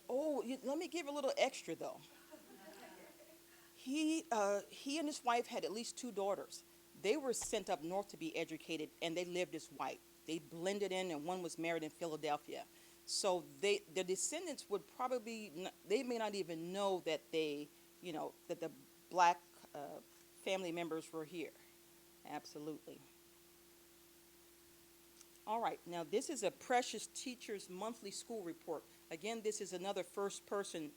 Oh, let me give a little extra though. He and his wife had at least two daughters. They were sent up north to be educated, and they lived as white. They blended in, and one was married in Philadelphia. So their descendants would probably, they may not even know that that the black family members were here. Absolutely. All right, now this is a Precious Teacher's Monthly School Report. Again, this is another first person,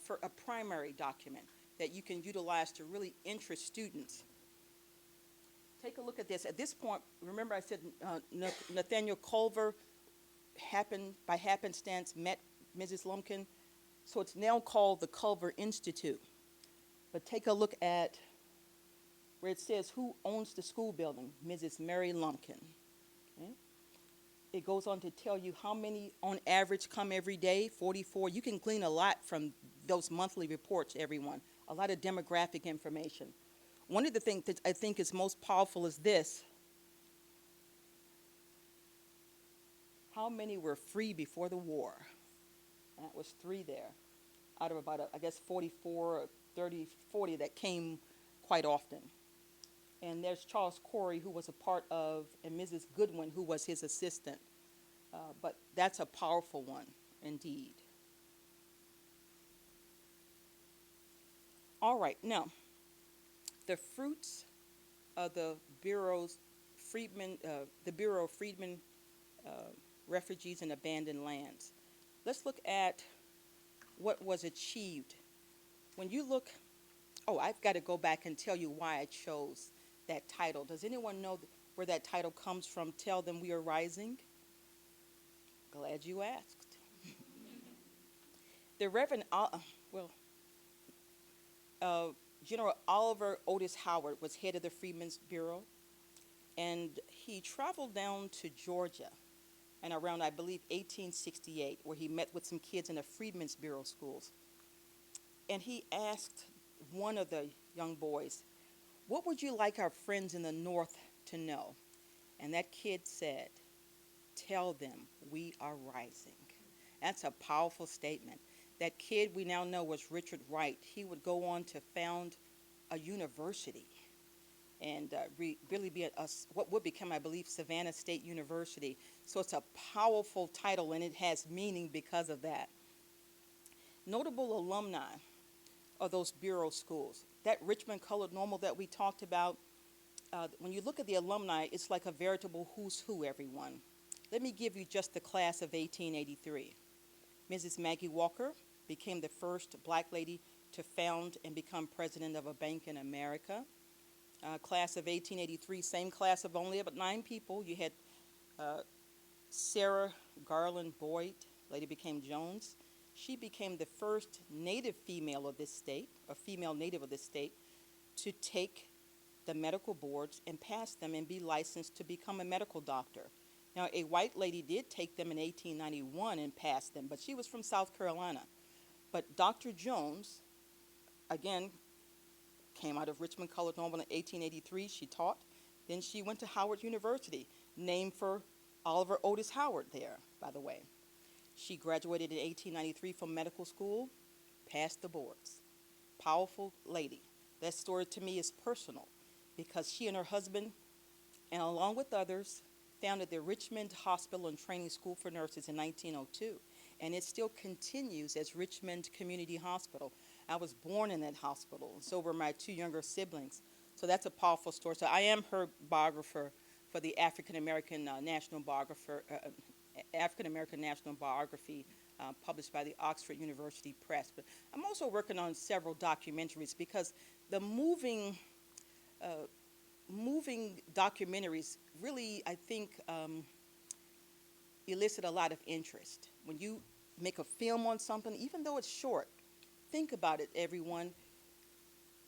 for a primary document that you can utilize to really interest students. Take a look at this. At this point, remember I said Nathaniel Culver by happenstance met Mrs. Lumpkin. So it's now called the Culver Institute. But take a look at where it says who owns the school building, Mrs. Mary Lumpkin. Okay? It goes on to tell you how many on average come every day, 44. You can glean a lot from those monthly reports, everyone, a lot of demographic information. One of the things that I think is most powerful is this. How many were free before the war? And that was 3 there, out of about, I guess, 44, 30, 40 that came quite often. And there's Charles Corey, who was a part of, and Mrs. Goodwin, who was his assistant. But that's a powerful one, indeed. All right, now, the fruits of the Bureau of Freedmen Refugees and Abandoned Lands. Let's look at what was achieved. When you look, I've got to go back and tell you why I chose that title. Does anyone know where that title comes from? Tell them we are rising. Glad you asked. The Reverend, General Oliver Otis Howard was head of the Freedmen's Bureau, and he traveled down to Georgia and around, I believe, 1868, where he met with some kids in the Freedmen's Bureau schools. And he asked one of the young boys, "What would you like our friends in the North to know?" And that kid said, "Tell them we are rising." That's a powerful statement. That kid we now know was Richard Wright. He would go on to found a university and really be what would become, I believe, Savannah State University. So it's a powerful title, and it has meaning because of that. Notable alumni of those bureau schools. That Richmond Colored Normal that we talked about, when you look at the alumni, it's like a veritable who's who, everyone. Let me give you just the class of 1883. Mrs. Maggie Walker became the first black lady to found and become president of a bank in America. Class of 1883, same class of only about 9 people. You had Sarah Garland Boyd, later became Jones. She became the first native female of this state, a female native of this state, to take the medical boards and pass them and be licensed to become a medical doctor. Now, a white lady did take them in 1891 and passed them, but she was from South Carolina. But Dr. Jones, again, came out of Richmond Colored Normal in 1883. She taught. Then she went to Howard University, named for Oliver Otis Howard there, by the way. She graduated in 1893 from medical school, passed the boards. Powerful lady. That story to me is personal because she and her husband, and along with others, founded the Richmond Hospital and Training School for Nurses in 1902. And it still continues as Richmond Community Hospital. I was born in that hospital, and so were my two younger siblings. So that's a powerful story. So I am her biographer for the African American National National Biography, published by the Oxford University Press. But I'm also working on several documentaries because the moving documentaries really, I think, elicit a lot of interest. When you make a film on something, even though it's short, think about it, everyone.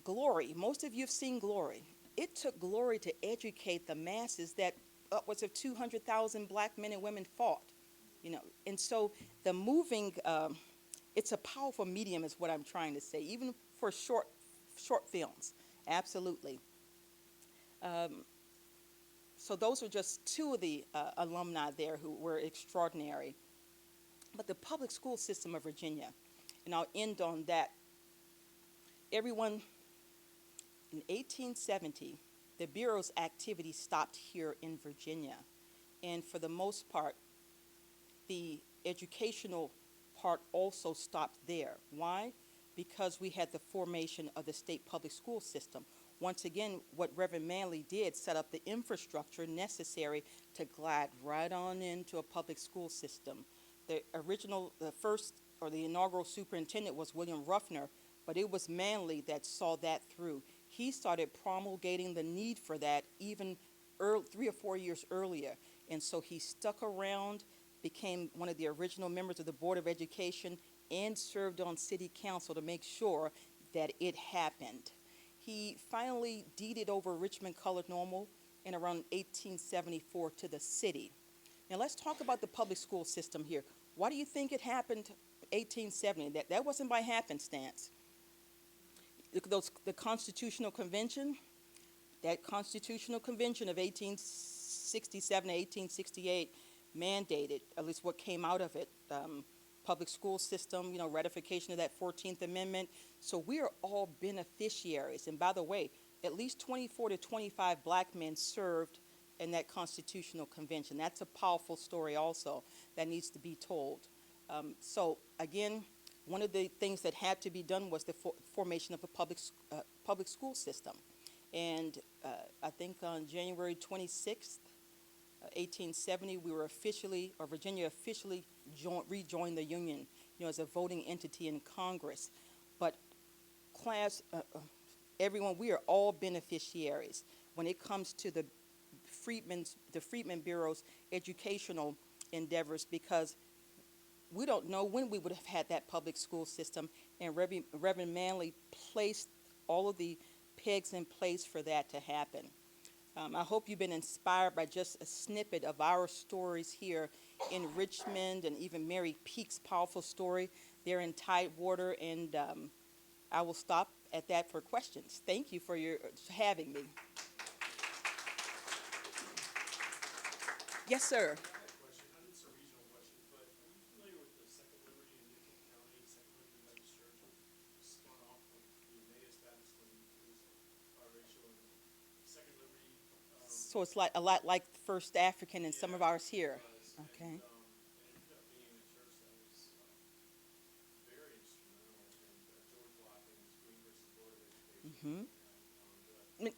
Glory, most of you have seen Glory. It took Glory to educate the masses that upwards of 200,000 black men and women fought, And so the moving, it's a powerful medium is what I'm trying to say, even for short films, absolutely. So those are just two of the alumni there who were extraordinary. But the public school system of Virginia, and I'll end on that. Everyone, in 1870, the Bureau's activity stopped here in Virginia. And for the most part, the educational part also stopped there. Why? Because we had the formation of the state public school system. Once again, what Reverend Manley did set up the infrastructure necessary to glide right on into a public school system. The inaugural superintendent was William Ruffner, but it was Manley that saw that through. He started promulgating the need for that even 3 or 4 years earlier. And so he stuck around, became one of the original members of the Board of Education, and served on city council to make sure that it happened. He finally deeded over Richmond Colored Normal in around 1874 to the city. Now let's talk about the public school system here. Why do you think it happened 1870? That wasn't by happenstance. Look at the Constitutional Convention. That Constitutional Convention of 1867 to 1868 mandated, at least what came out of it, public school system, ratification of that 14th Amendment. So we are all beneficiaries. And by the way, at least 24 to 25 black men served in that Constitutional Convention. That's a powerful story also that needs to be told. So again, one of the things that had to be done was the formation of a public school system. And I think on January 26th, 1870, Virginia officially rejoined the Union, as a voting entity in Congress. But everyone, we are all beneficiaries when it comes to the Freedman Bureau's educational endeavors, because we don't know when we would have had that public school system, and Reverend Manley placed all of the pegs in place for that to happen. I hope you've been inspired by just a snippet of our stories here in Richmond, and even Mary Peake's powerful story there in Tidewater, and I will stop at that for questions. Thank you for having me. Yes, sir. So it's a lot like First African and some of ours here. Okay.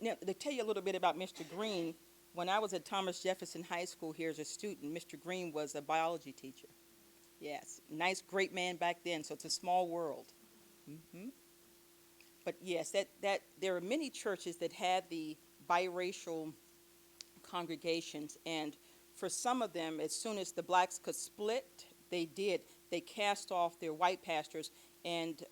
Now, to tell you a little bit about Mr. Green, when I was at Thomas Jefferson High School here as a student, Mr. Green was a biology teacher. Yes, nice, great man back then, so it's a small world. But yes, that there are many churches that had the biracial congregations, and for some of them, as soon as the blacks could split, they cast off their white pastors and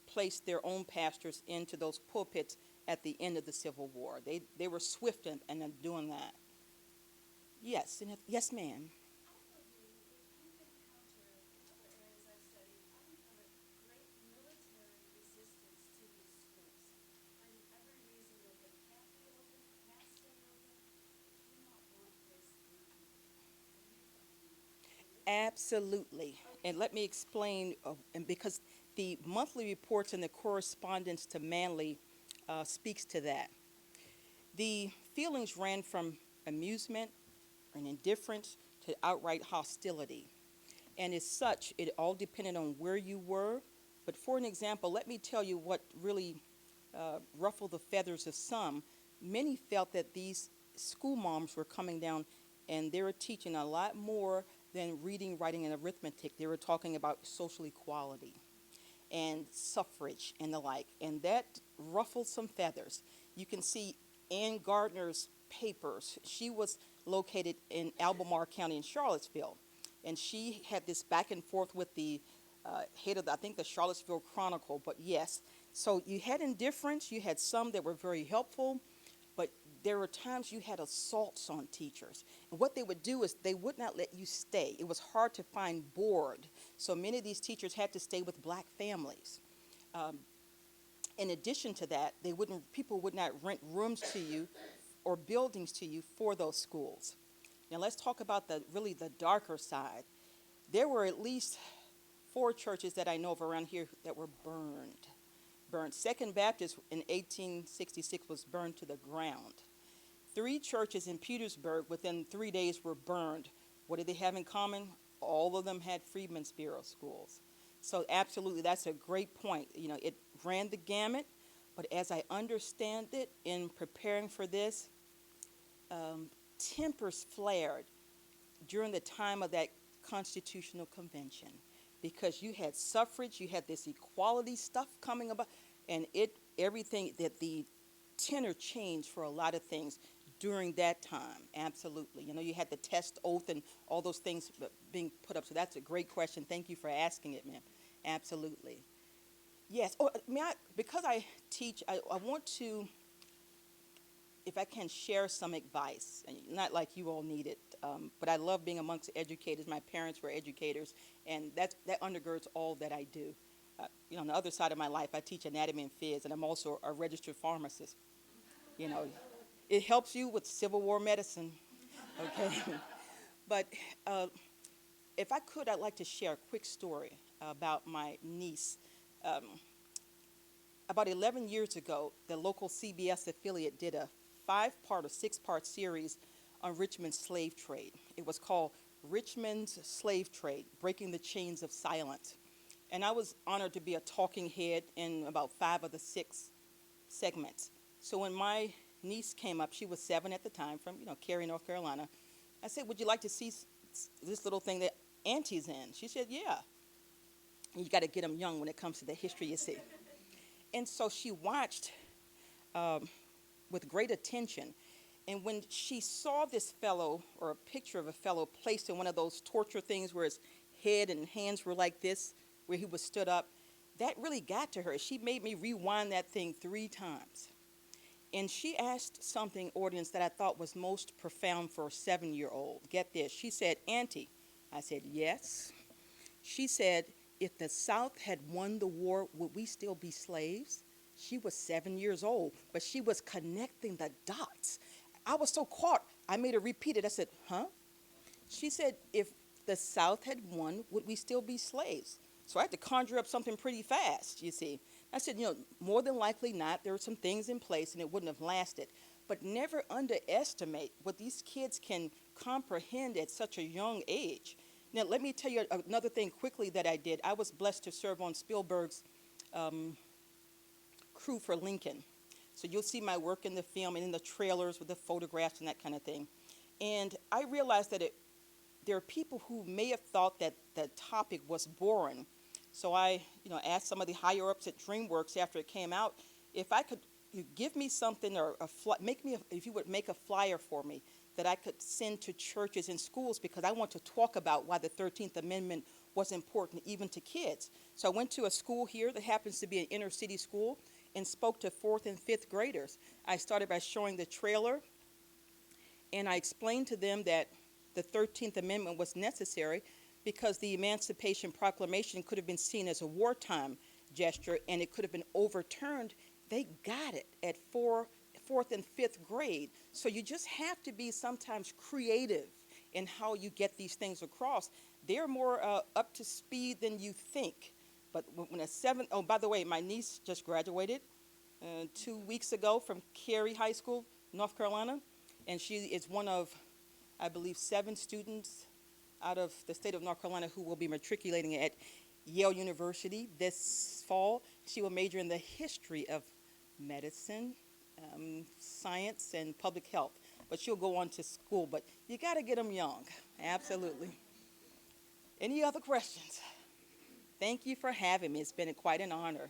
placed their own pastors into those pulpits at the end of the Civil War. They were swift in doing that. Yes, yes, ma'am. Absolutely. And let me explain, and because the monthly reports and the correspondence to Manly speaks to that. The feelings ran from amusement and indifference to outright hostility. And as such, it all depended on where you were. But for an example, let me tell you what really ruffled the feathers of some. Many felt that these school moms were coming down and they were teaching a lot more than reading, writing, and arithmetic. They were talking about social equality and suffrage and the like. And that ruffled some feathers. You can see Ann Gardner's papers. She was located in Albemarle County in Charlottesville. And she had this back and forth with the head of, I think, the Charlottesville Chronicle. But yes, so you had indifference. You had some that were very helpful. But there were times you had assaults on teachers. And what they would do is they would not let you stay. It was hard to find board. So many of these teachers had to stay with black families. In addition to that, people would not rent rooms to you or buildings to you for those schools. Now let's talk about the darker side. There were at least 4 churches that I know of around here that were burned. Second Baptist in 1866 was burned to the ground. 3 churches in Petersburg within 3 days were burned. What did they have in common? All of them had Freedman Bureau schools. So absolutely, that's a great point. It ran the gamut, but as I understand it in preparing for this, tempers flared during the time of that Constitutional Convention because you had suffrage, you had this equality stuff coming about, and everything that the tenor changed for a lot of things during that time. Absolutely. You had the test oath and all those things being put up. So that's a great question. Thank you for asking it, ma'am. Absolutely. Yes. Oh, because I teach, I want to, if I can, share some advice. Not like you all need it, but I love being amongst educators. My parents were educators, and that undergirds all that I do. On the other side of my life, I teach anatomy and phys, and I'm also a registered pharmacist. It helps you with Civil War medicine, okay? But if I could, I'd like to share a quick story about my niece. About 11 years ago, the local CBS affiliate did a 5-part or 6-part series on Richmond's slave trade. It was called Richmond's Slave Trade, Breaking the Chains of Silence. And I was honored to be a talking head in about 5 of the 6 segments. So when my niece came up, she was 7 at the time, from Cary, North Carolina. I said, "Would you like to see this little thing that Auntie's in?" She said, "Yeah." You got to get them young when it comes to the history, you see. And so she watched with great attention. And when she saw this fellow, or a picture of a fellow placed in one of those torture things where his head and hands were like this, where he was stood up, that really got to her. She made me rewind that thing 3 times. And she asked something, audience, that I thought was most profound for a 7-year-old. Get this. She said, "Auntie." I said, "Yes." She said, "If the South had won the war, would we still be slaves?" She was 7 years old, but she was connecting the dots. I was so caught, I made her repeat it. I said, "Huh?" She said, "If the South had won, would we still be slaves?" So I had to conjure up something pretty fast, you see. I said, more than likely not. There were some things in place and it wouldn't have lasted. But never underestimate what these kids can comprehend at such a young age. Now, let me tell you another thing quickly that I did. I was blessed to serve on Spielberg's crew for Lincoln. So you'll see my work in the film and in the trailers with the photographs and that kind of thing. And I realized that there are people who may have thought that the topic was boring. So I, asked some of the higher ups at DreamWorks after it came out, if I could give me something, or if you would make a flyer for me that I could send to churches and schools, because I want to talk about why the 13th Amendment was important even to kids. So I went to a school here that happens to be an inner city school, and spoke to fourth and fifth graders. I started by showing the trailer, and I explained to them that the 13th Amendment was necessary because the Emancipation Proclamation could have been seen as a wartime gesture, and it could have been overturned. They got it at fourth and fifth grade. So you just have to be sometimes creative in how you get these things across. They're more up to speed than you think. But when a seventh, oh, by the way, my niece just graduated 2 weeks ago from Cary High School, North Carolina, and she is one of, I believe, 7 students out of the state of North Carolina who will be matriculating at Yale University this fall. She will major in the history of medicine, science, and public health. But she'll go on to school. But you got to get them young. Absolutely. Any other questions? Thank you for having me. It's been quite an honor.